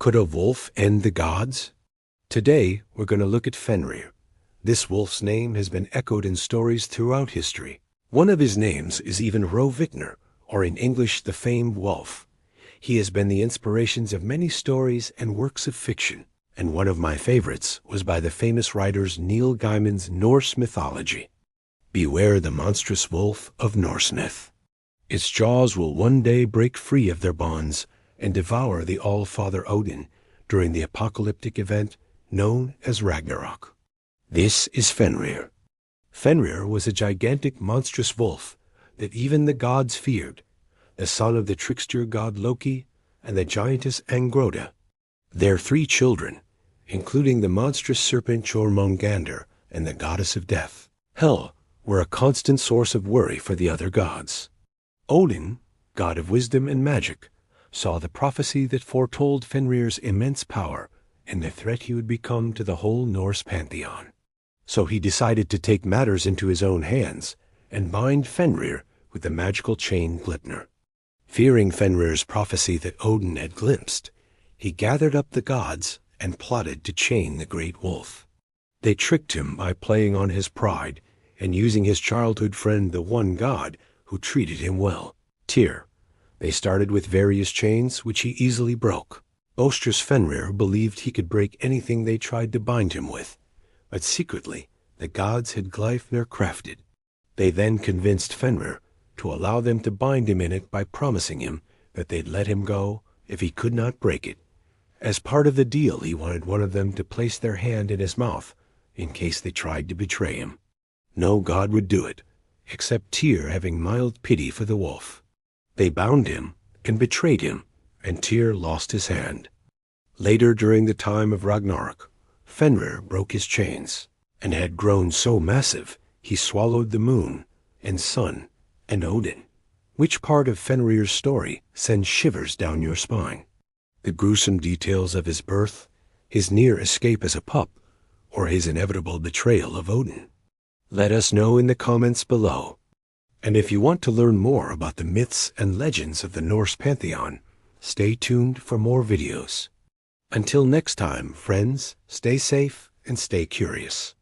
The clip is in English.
Could a wolf end the gods? Today, we're going to look at Fenrir. This wolf's name has been echoed in stories throughout history. One of his names is even Rovitnir, or in English, the famed wolf. He has been the inspirations of many stories and works of fiction, and one of my favorites was by the famous writers Neil Gaiman's Norse mythology. Beware the monstrous wolf of Norse myth. Its jaws will one day break free of their bonds and devour the All-Father Odin during the apocalyptic event known as Ragnarök. This is Fenrir. Fenrir was a gigantic monstrous wolf that even the gods feared, the son of the trickster god Loki and the giantess Angrboda. Their 3 children, including the monstrous serpent Jormungandr and the goddess of death, Hel, were a constant source of worry for the other gods. Odin, god of wisdom and magic, saw the prophecy that foretold Fenrir's immense power and the threat he would become to the whole Norse pantheon. So he decided to take matters into his own hands and bind Fenrir with the magical chain Gleipnir. Fearing Fenrir's prophecy that Odin had glimpsed, he gathered up the gods and plotted to chain the great wolf. They tricked him by playing on his pride and using his childhood friend, the one god, who treated him well, Tyr. They started with various chains, which he easily broke. Boisterous Fenrir believed he could break anything they tried to bind him with, but secretly the gods had Gleipnir crafted. They then convinced Fenrir to allow them to bind him in it by promising him that they'd let him go if he could not break it. As part of the deal, he wanted one of them to place their hand in his mouth in case they tried to betray him. No god would do it, except Tyr, having mild pity for the wolf. They bound him and betrayed him, and Tyr lost his hand. Later, during the time of Ragnarök, Fenrir broke his chains, and had grown so massive he swallowed the moon and sun and Odin. Which part of Fenrir's story sends shivers down your spine? The gruesome details of his birth, his near escape as a pup, or his inevitable betrayal of Odin? Let us know in the comments below. And if you want to learn more about the myths and legends of the Norse pantheon, stay tuned for more videos. Until next time, friends, stay safe and stay curious.